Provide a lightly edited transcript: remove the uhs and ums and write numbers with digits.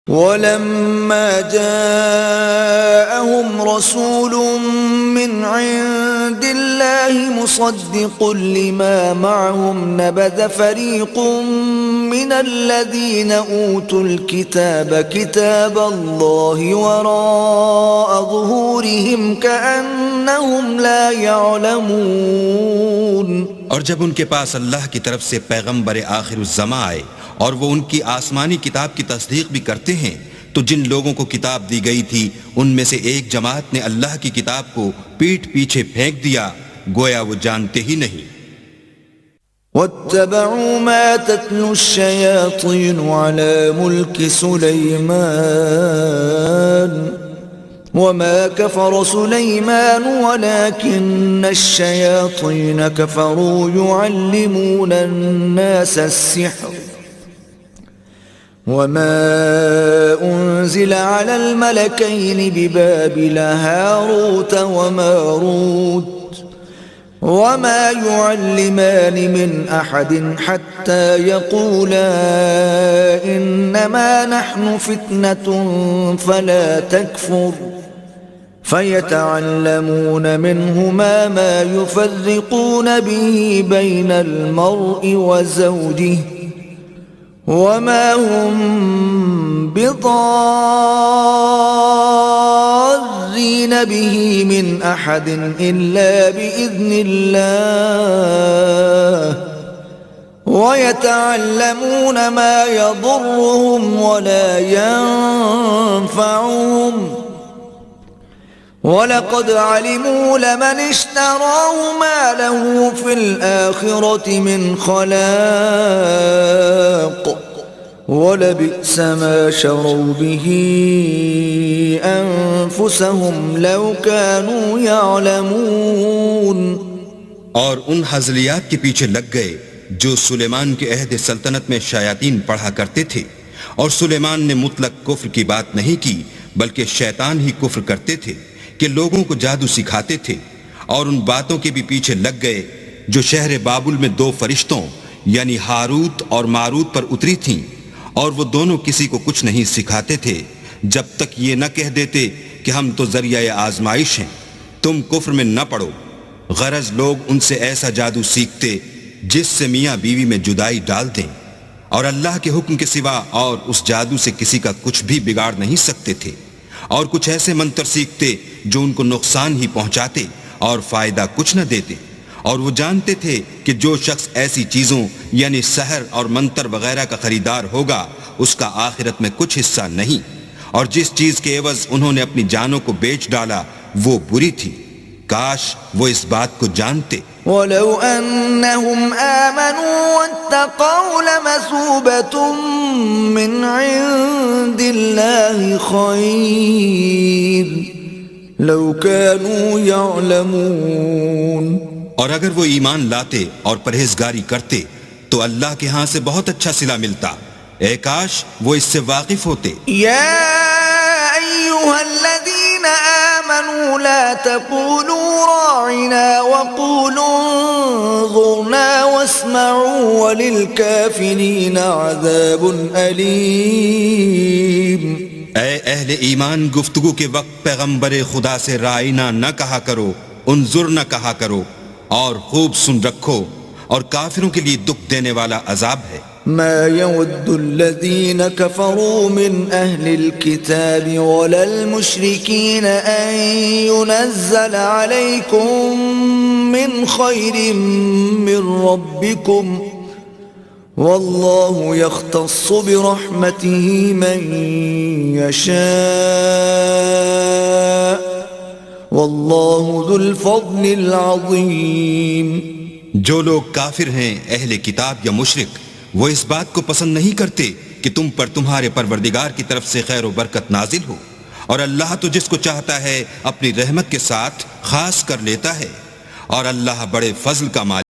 وَلَمَّا جَاءَهُمْ رَسُولٌ مِّنْ عِندِ اللَّهِ مُصَدِّقٌ لِّمَا مَعَهُمْ نَبَذَ فَرِيقٌ مِّنَ الَّذِينَ أُوتُوا الْكِتَابَ كِتَابَ اللَّهِ وَرَاءَ ظُهُورِهِمْ كَأَنَّهُمْ لَا يَعْلَمُونَ۔ اور جب ان کے پاس اللہ کی طرف سے پیغمبر آخر الزماں آئے اور وہ ان کی آسمانی کتاب کی تصدیق بھی کرتے ہیں تو جن لوگوں کو کتاب دی گئی تھی ان میں سے ایک جماعت نے اللہ کی کتاب کو پیٹھ پیچھے پھینک دیا گویا وہ جانتے ہی نہیں۔ وَاتَّبَعُوا مَا تَتْلُو الشَّيَاطِينُ عَلَى مُلْكِ سُلَيْمَانَ وَمَا كَفَرَ سُلَيْمَانُ وَلَكِنَّ الشَّيَاطِينَ كَفَرُوا يُعَلِّمُونَ النَّاسَ السِّحْرَ وَمَا أُنزِلَ عَلَى الْمَلَكَيْنِ بِبَابِلَ هَارُوتَ وَمَارُوتَ وَمَا يُعَلِّمَانِ مِنْ أَحَدٍ حَتَّى يَقُولَا إِنَّمَا نَحْنُ فِتْنَةٌ فَلَا تَكْفُرْ فَيَتَعَلَّمُونَ مِنْهُمَا مَا يُفَرِّقُونَ بِهِ بَيْنَ الْمَرْءِ وَزَوْجِهِ وَمَا هُمْ بِضَارِّينَ بِهِ مِنْ أَحَدٍ إِلَّا بِإِذْنِ اللَّهِ وَيَتَعَلَّمُونَ مَا يَضُرُّهُمْ وَلَا يَنفَعُهُمْ وَلَقَدْ عَلِمُوا لَمَنِ اشْتَرَاهُ مَا لَهُ فِي الْآخِرَةِ مِنْ خَلَاقٍ وَلَبِئْسَ مَا شَرَوْا بِهِ أَنفُسَهُمْ لَوْ كَانُوا يَعْلَمُونَ۔ اور ان ہزلیات کے پیچھے لگ گئے جو سلیمان کے عہد سلطنت میں شیاطین پڑھا کرتے تھے، اور سلیمان نے مطلق کفر کی بات نہیں کی بلکہ شیطان ہی کفر کرتے تھے کہ لوگوں کو جادو سکھاتے تھے، اور ان باتوں کے بھی پیچھے لگ گئے جو شہر بابل میں دو فرشتوں یعنی ہاروت اور ماروت پر اتری تھیں، اور وہ دونوں کسی کو کچھ نہیں سکھاتے تھے جب تک یہ نہ کہہ دیتے کہ ہم تو ذریعہ آزمائش ہیں، تم کفر میں نہ پڑو۔ غرض لوگ ان سے ایسا جادو سیکھتے جس سے میاں بیوی میں جدائی ڈال دیں، اور اللہ کے حکم کے سوا اور اس جادو سے کسی کا کچھ بھی بگاڑ نہیں سکتے تھے، اور کچھ ایسے منتر سیکھتے جو ان کو نقصان ہی پہنچاتے اور فائدہ کچھ نہ دیتے، اور وہ جانتے تھے کہ جو شخص ایسی چیزوں یعنی سحر اور منتر وغیرہ کا خریدار ہوگا اس کا آخرت میں کچھ حصہ نہیں، اور جس چیز کے عوض انہوں نے اپنی جانوں کو بیچ ڈالا وہ بری تھی، کاش وہ اس بات کو جانتے۔ وَلَوْ أَنَّهُمْ آمَنُوا وَاتَّقَوْا لَمَثُوبَةٌ مِّنْ عِندِ اللَّهِ خَيْرٌ لَوْ كَانُوا يَعْلَمُونَ۔ اور اگر وہ ایمان لاتے اور پرہیزگاری کرتے تو اللہ کے ہاں سے بہت اچھا صلہ ملتا، اے کاش وہ اس سے واقف ہوتے۔ یا ایھا الذین آمنوا لا تقولوا راعنا وقولوا انظرنا واسمعوا وللکافرین عذاب علیم۔ اے اہل ایمان، گفتگو کے وقت پیغمبر خدا سے رائنا نہ کہا کرو، انظر نہ کہا کرو، اور خوب سن رکھو، اور کافروں کے لیے دکھ دینے والا عذاب ہے۔ ما يود الذين كفروا من أهل الكتاب ولا المشركين أن ينزل عليكم من خير من ربكم والله يختص برحمته من يشاء والله ذو الفضل العظيم۔ جو لوگ کافر ہیں اہل کتاب یا مشرک وہ اس بات کو پسند نہیں کرتے کہ تم پر تمہارے پروردگار کی طرف سے خیر و برکت نازل ہو، اور اللہ تو جس کو چاہتا ہے اپنی رحمت کے ساتھ خاص کر لیتا ہے، اور اللہ بڑے فضل کا مالک